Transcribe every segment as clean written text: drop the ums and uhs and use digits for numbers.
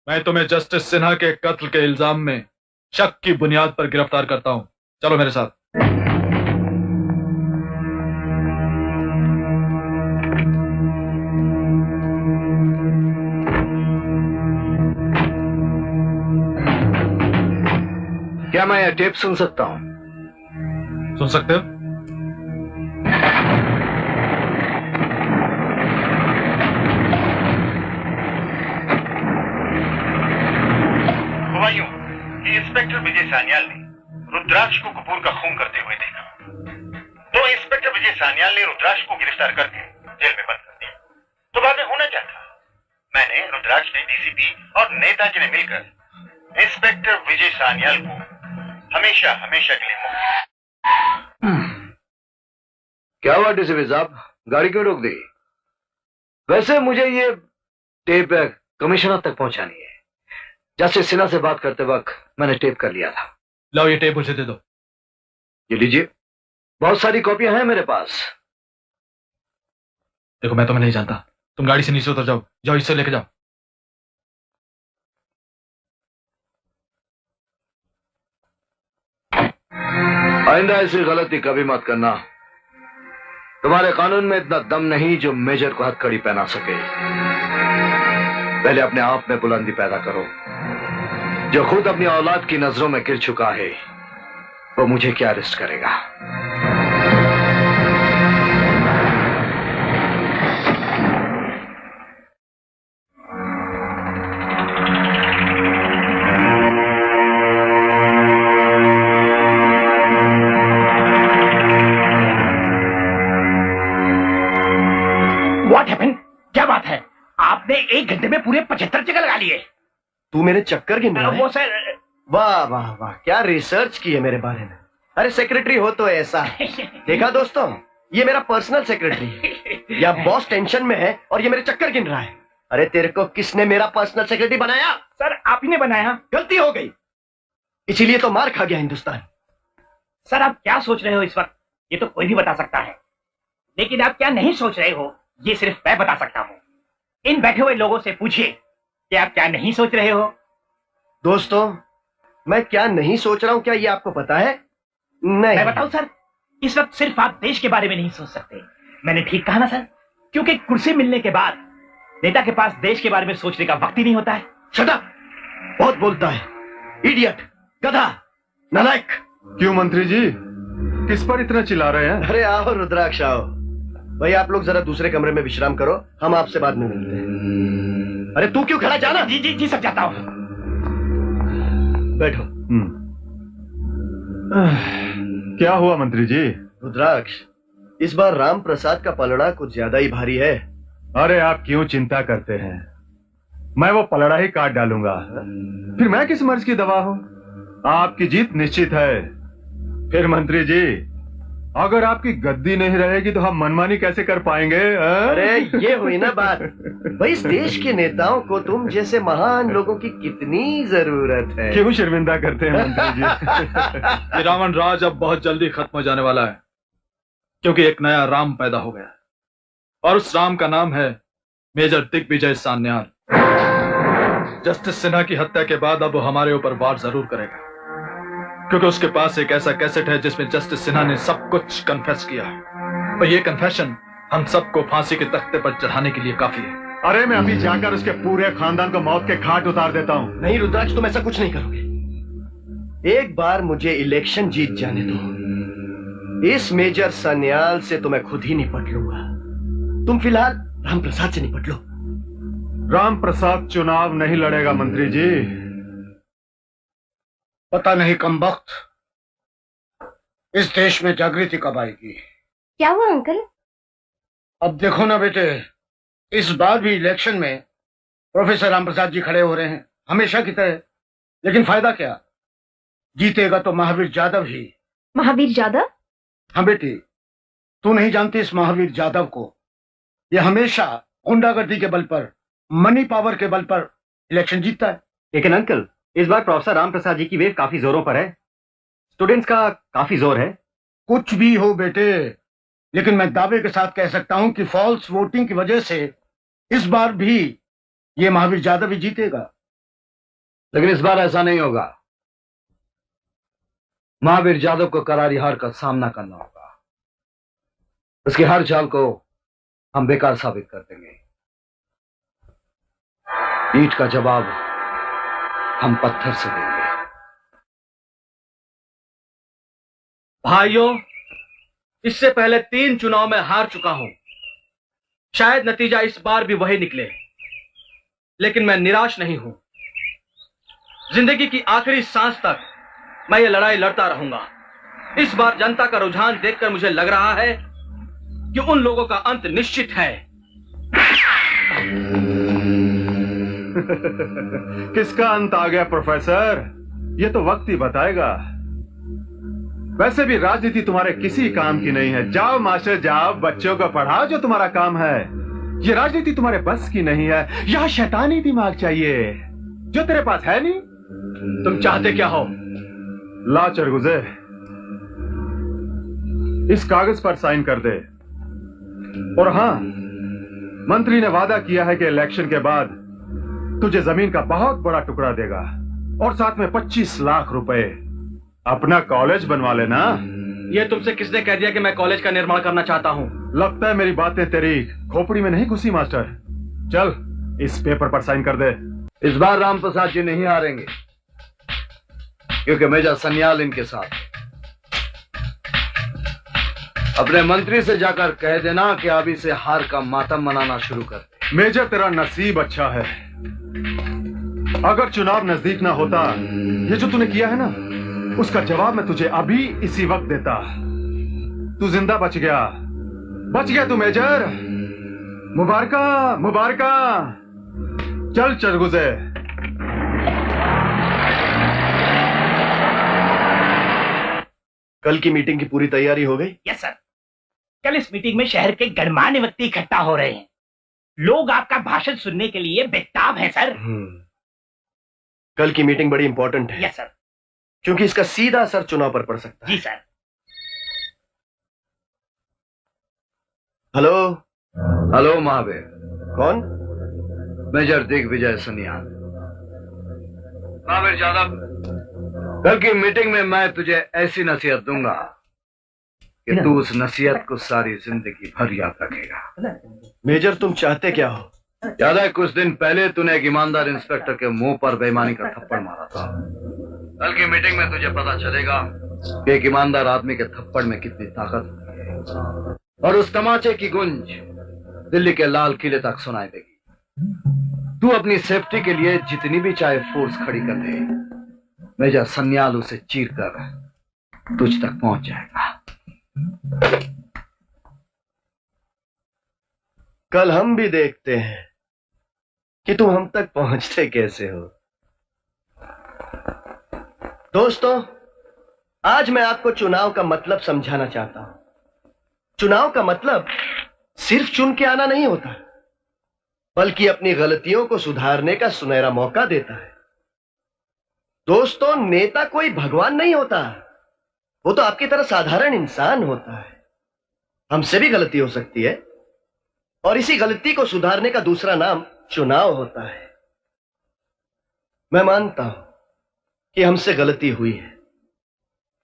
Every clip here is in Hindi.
मैं तुम्हें जस्टिस सिन्हा के कत्ल के इल्जाम में शक की बुनियाद पर गिरफ्तार करता हूं। चलो मेरे साथ। क्या मैं यह टेप सुन सकता हूं? सुन सकते हो? हुआ यूं कि इंस्पेक्टर विजय सान्याल ने रुद्राक्ष को कपूर का खून करते हुए देखा, तो इंस्पेक्टर विजय सान्याल ने रुद्राक्ष को गिरफ्तार करके जेल में बंद कर दिया। तो बाद में होना क्या था? मैंने, रुद्राक्ष ने, डीसीपी और नेताजी ने मिलकर इंस्पेक्टर विजय सान्याल को हमेशा हमेशा के लिए मुक्त। क्या हुआ डीसीपी साहब, गाड़ी क्यों रोक दी? वैसे मुझे ये टेप कमिश्नर तक पहुंचानी है। जस्टिस सिन्हा से बात करते वक्त मैंने टेप कर लिया था। लाओ ये टेप मुझे दे दो। ये लीजिए, बहुत सारी कॉपियां हैं मेरे पास। देखो मैं तुम्हें नहीं जानता, तुम गाड़ी से नीचे उतर जाओ। जाओ इससे लेके जाओ। आइंदा ऐसी गलती कभी मत करना। तुम्हारे कानून में इतना दम नहीं जो मेजर को हथकड़ी पहना सके। पहले अपने आप में बुलंदी पैदा करो। जो खुद अपनी औलाद की नजरों में गिर चुका है वो मुझे क्या अरेस्ट करेगा? What happened? क्या बात है? आपने 1 घंटे में पूरे 75 चक्कर लगा लिए। तू मेरे चक्कर गिन रहा है? वो सर, वाह वाह वाह, क्या रिसर्च की है मेरे बारे में। अरे सेक्रेटरी हो तो ऐसा। देखा दोस्तों, ये मेरा पर्सनल सेक्रेटरी है। या बॉस टेंशन में है और ये मेरे चक्कर गिन रहा है। अरे तेरे को किसने मेरा पर्सनल सेक्रेटरी बनाया? सर आप ही ने बनाया। गलती हो गई, इसीलिए तो मार खा गया हिंदुस्तान। सर आप क्या सोच रहे हो इस वक्त, ये तो कोई भी बता सकता है। लेकिन आप क्या नहीं सोच रहे हो, ये सिर्फ मैं बता सकता हूँ। इन बैठे हुए लोगों से पूछिए कि आप क्या नहीं सोच रहे हो। दोस्तों, मैं क्या नहीं सोच रहा हूँ, क्या ये आपको पता है? नहीं। मैं बताऊं सर, इस वक्त सिर्फ आप देश के बारे में नहीं सोच सकते। मैंने ठीक कहा ना सर? क्योंकि कुर्सी मिलने के बाद नेता के पास देश के बारे में सोचने का वक्त ही नहीं होता है। Shut up! बहुत बोलता है, इडियट, गधा, नालायक। क्यों मंत्री जी, किस पर इतना चिल्ला रहे हैं? अरे आओ रुद्राक्ष आओ। भाई आप लोग जरा दूसरे कमरे में विश्राम करो, हम आपसे बाद में मिलते हैं। अरे तू क्यों खड़ा, जाना। जी जी जी सब जाता हूँ। बैठो। क्या हुआ मंत्री जी? रुद्राक्ष, इस बार राम प्रसाद का पलड़ा कुछ ज्यादा ही भारी है। अरे आप क्यों चिंता करते हैं, मैं वो पलड़ा ही काट डालूंगा। फिर मैं किस मर्ज की दवा हूं? आपकी जीत निश्चित है। फिर मंत्री जी, अगर आपकी गद्दी नहीं रहेगी तो हम मनमानी कैसे कर पाएंगे? अरे ये हुई ना बात। भाई इस देश के नेताओं को तुम जैसे महान लोगों की कितनी जरूरत है। क्यों शर्मिंदा करते हैं मंत्री जी? ये रावण राज अब बहुत जल्दी खत्म हो जाने वाला है, क्योंकि एक नया राम पैदा हो गया और उस राम का नाम है मेजर दिग्विजय सान्याल। जस्टिस सिन्हा की हत्या के बाद अब वो हमारे ऊपर वार जरूर करेगा, क्योंकि उसके पास एक ऐसा कैसेट है जिसमें जस्टिस सिन्हा ने सब कुछ कन्फेस किया है और ये कन्फेशन हम सबको फांसी के तख्ते पर चढ़ाने के लिए काफी है। अरे मैं अभी जाकर उसके पूरे खानदान को मौत के घाट उतार देता हूँ। नहीं रुद्राक्ष, तुम ऐसा कुछ नहीं करोगे। एक बार मुझे इलेक्शन जीत जाने दो, इस मेजर सान्याल से तो मैं खुद ही निपट लूंगा। तुम फिलहाल राम प्रसाद से निपट लो। राम प्रसाद चुनाव नहीं लड़ेगा मंत्री जी। पता नहीं कमबख्त, इस देश में जागृति कब आएगी। क्या हुआ अंकल? अब देखो ना बेटे, इस बार भी इलेक्शन में प्रोफेसर राम प्रसाद जी खड़े हो रहे हैं हमेशा की तरह, लेकिन फायदा क्या? जीतेगा तो महावीर जादव ही। महावीर जादव? हाँ बेटी, तू नहीं जानती इस महावीर जादव को? ये हमेशा गुंडागर्दी के बल पर, मनी पावर के बल पर इलेक्शन जीतता है। लेकिन अंकल, इस बार प्रोफेसर राम प्रसाद जी की वेव काफी जोरों पर है। स्टूडेंट्स का काफी जोर है। कुछ भी हो बेटे, लेकिन मैं दावे के साथ कह सकता हूं कि फॉल्स वोटिंग की वजह से इस बार भी ये महावीर जादव ही जीतेगा। लेकिन इस बार ऐसा नहीं होगा। महावीर यादव को करारी हार का सामना करना होगा। उसकी हर चाल को हम बेकार साबित कर देंगे। ईंट का जवाब हम पत्थर से देंगे। भाइयों, इससे पहले 3 चुनाव में हार चुका हूं। शायद नतीजा इस बार भी वही निकले, लेकिन मैं निराश नहीं हूं। जिंदगी की आखिरी सांस तक मैं ये लड़ाई लड़ता रहूंगा। इस बार जनता का रुझान देखकर मुझे लग रहा है कि उन लोगों का अंत निश्चित है। किसका अंत आ गया प्रोफेसर? ये तो वक्त ही बताएगा। वैसे भी राजनीति तुम्हारे किसी काम की नहीं है। जाओ मास्टर जाओ, बच्चों को पढ़ाओ जो तुम्हारा काम है। ये राजनीति तुम्हारे बस की नहीं है। यहां शैतानी दिमाग चाहिए जो तेरे पास है नहीं। तुम चाहते क्या हो? ला चरगुजे, इस कागज पर साइन कर दे। और हां, मंत्री ने वादा किया है कि इलेक्शन के बाद तुझे जमीन का बहुत बड़ा टुकड़ा देगा और साथ में 25 लाख रुपए। अपना कॉलेज बनवा लेना। ये तुमसे किसने कह दिया कि मैं कॉलेज का निर्माण करना चाहता हूं? लगता है मेरी बातें तेरी खोपड़ी में नहीं घुसी मास्टर। चल इस पेपर पर साइन कर दे। इस बार राम प्रसाद जी नहीं हारेंगे, क्योंकि मेजर सन्याल इनके साथ। अपने मंत्री से जाकर कह देना कि अभी से हार का मातम मनाना शुरू कर दे। मेजर, तेरा नसीब अच्छा है। अगर चुनाव नजदीक ना होता, ये जो तूने किया है ना, उसका जवाब मैं तुझे अभी इसी वक्त देता। तू जिंदा बच गया तू मेजर। मुबारका मुबारका। चल चरगुजे। कल की मीटिंग की पूरी तैयारी हो गई? Yes sir. कल इस मीटिंग में शहर के गणमान्य व्यक्ति इकट्ठा हो रहे हैं। लोग आपका भाषण सुनने के लिए बेताब हैं सर। कल की मीटिंग बड़ी इंपॉर्टेंट है। Yes sir. क्योंकि इसका सीधा असर चुनाव पर पड़ सकता है। जी सर। हेलो। हेलो महावीर। कौन? मेजर दिग्विजय सन्याल। महावीर यादव, कल की मीटिंग में मैं तुझे ऐसी नसीहत दूंगा कि तू उस नसीहत को सारी जिंदगी भर याद रखेगा। मेजर, तुम चाहते क्या हो? याद है कुछ दिन पहले तूने एक ईमानदार इंस्पेक्टर के मुंह पर बेईमानी का थप्पड़ मारा था। कल की मीटिंग में तुझे पता चलेगा कि एक ईमानदार आदमी के थप्पड़ में कितनी ताकत होती है। और उस तमाचे की गूंज दिल्ली के लाल किले तक सुनाई देगी। तू अपनी सेफ्टी के लिए जितनी भी चाहे फोर्स खड़ी कर दे, मेजर सन्याल उसे चीर कर तुझ तक पहुंच जाएगा। कल हम भी देखते हैं कि तुम हम तक पहुंचते कैसे हो। दोस्तों, आज मैं आपको चुनाव का मतलब समझाना चाहता हूं। चुनाव का मतलब सिर्फ चुन के आना नहीं होता, बल्कि अपनी गलतियों को सुधारने का सुनहरा मौका देता है। दोस्तों, नेता कोई भगवान नहीं होता, वो तो आपकी तरह साधारण इंसान होता है। हमसे भी गलती हो सकती है, और इसी गलती को सुधारने का दूसरा नाम चुनाव होता है। मैं मानता हूं कि हमसे गलती हुई है,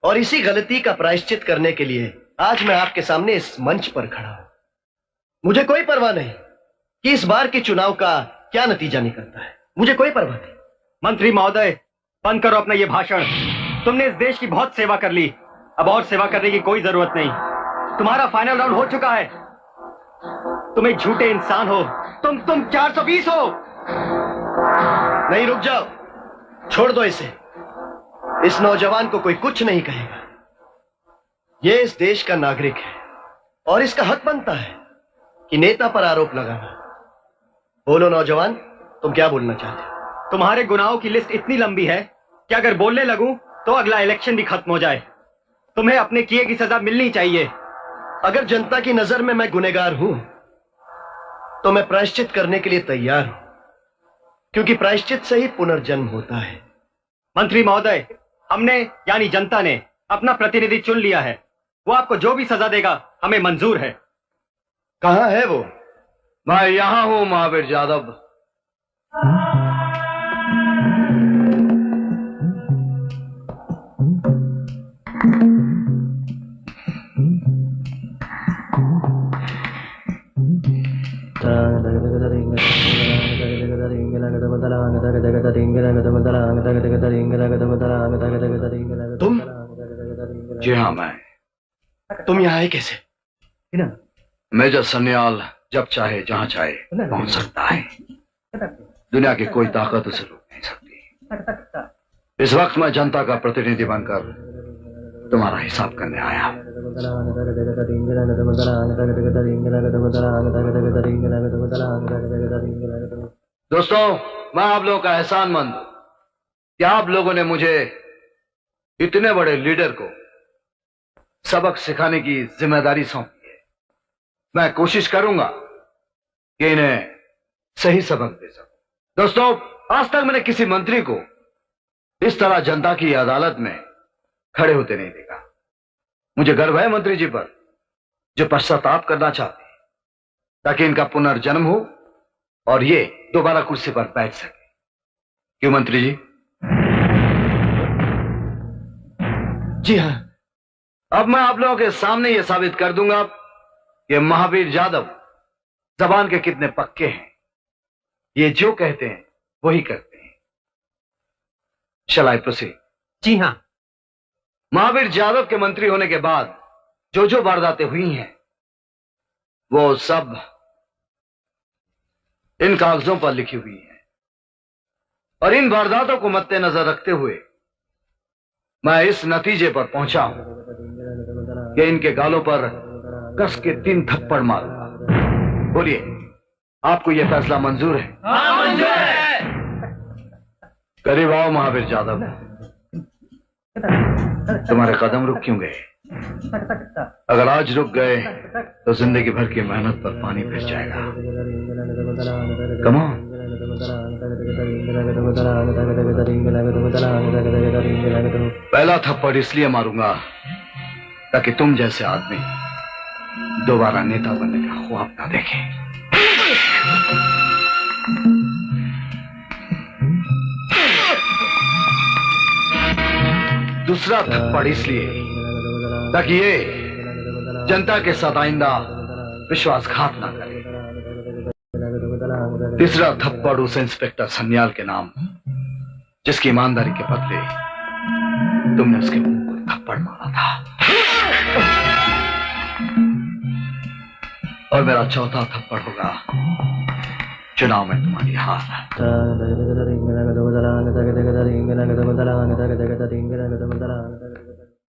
और इसी गलती का प्रायश्चित करने के लिए आज मैं आपके सामने इस मंच पर खड़ा हूं। मुझे कोई परवाह नहीं कि इस बार के चुनाव का क्या नतीजा निकलता है, मुझे कोई परवाह नहीं। मंत्री महोदय, बंद करो अपना ये भाषण। तुमने इस देश की बहुत सेवा कर ली, अब और सेवा करने की कोई जरूरत नहीं। तुम्हारा फाइनल राउंड हो चुका है। तुम एक झूठे इंसान हो। तुम 420 हो। नहीं, रुक जाओ, छोड़ दो इसे। इस नौजवान को कोई कुछ नहीं कहेगा। यह इस देश का नागरिक है और इसका हक बनता है कि नेता पर आरोप लगाना। बोलो नौजवान, तुम क्या बोलना चाहते हो? तुम्हारे गुनाहों की लिस्ट इतनी लंबी है कि अगर बोलने लगूं तो अगला इलेक्शन भी खत्म हो जाए। तुम्हें अपने किए की सजा मिलनी चाहिए। अगर जनता की नजर में मैं गुनहगार हूं तो मैं प्रायश्चित करने के लिए तैयार हूं, क्योंकि प्रायश्चित से ही पुनर्जन्म होता है। मंत्री महोदय, हमने यानी जनता ने अपना प्रतिनिधि चुन लिया है। वो आपको जो भी सजा देगा हमें मंजूर है। कहां है वो? मैं यहां हूं महावीर यादव। तुम जी हाँ, मैं तुम यहाँ आए कैसे? मेजर सन्याल जब चाहे जहां चाहे पहुंच सकता है। दुनिया की कोई ताकत उसे रोक नहीं सकती। इस वक्त मैं जनता का प्रतिनिधि बनकर तुम्हारा हिसाब करने आया। दोस्तों, मैं आप लोगों का एहसानमंद हूं कि आप लोगों ने मुझे इतने बड़े लीडर को सबक सिखाने की जिम्मेदारी सौंपी है। मैं कोशिश करूंगा कि इन्हें सही सबक दे सकूं। दोस्तों, आज तक मैंने किसी मंत्री को इस तरह जनता की अदालत में खड़े होते नहीं देखा। मुझे गर्व है मंत्री जी पर, जो पश्चाताप करना चाहते हैं ताकि इनका पुनर्जन्म हो और ये दोबारा कुर्सी पर बैठ सके। क्यों मंत्री जी? जी हाँ। अब मैं आप लोगों के सामने यह साबित कर दूंगा कि महावीर जाधव जबान के कितने पक्के हैं। ये जो कहते हैं वही करते हैं। शैल आई प्रोसीड? जी हाँ। महावीर जाधव के मंत्री होने के बाद जो जो वारदातें हुई हैं वो सब इन कागजों पर लिखी हुई हैं, और इन वारदातों को मद्देनजर रखते हुए मैं इस नतीजे पर पहुंचा हूं कि इनके गालों पर कस के 3 थप्पड़ मारूंगा। बोलिए, आपको यह फैसला मंजूर है? हाँ, मंजूर है। करीब आओ महावीर जाधव। तुम्हारे कदम रुक क्यों गए? अगर आज रुक गए तो जिंदगी भर की मेहनत पर पानी फिर जाएगा। Come on. पहला थप्पड़ इसलिए मारूंगा ताकि तुम जैसे आदमी दोबारा नेता बनने का ख्वाब ना देखें। दूसरा थप्पड़ इसलिए ताकि ये जनता के साथ आइंदा विश्वासघात ना करे। तीसरा थप्पड़ उस इंस्पेक्टर सन्याल के नाम, जिसकी ईमानदारी के बदले तुमने उसके मुंह को थप्पड़ मारा था। और मेरा चौथा थप्पड़ होगा चुनाव में तुम्हारी हार।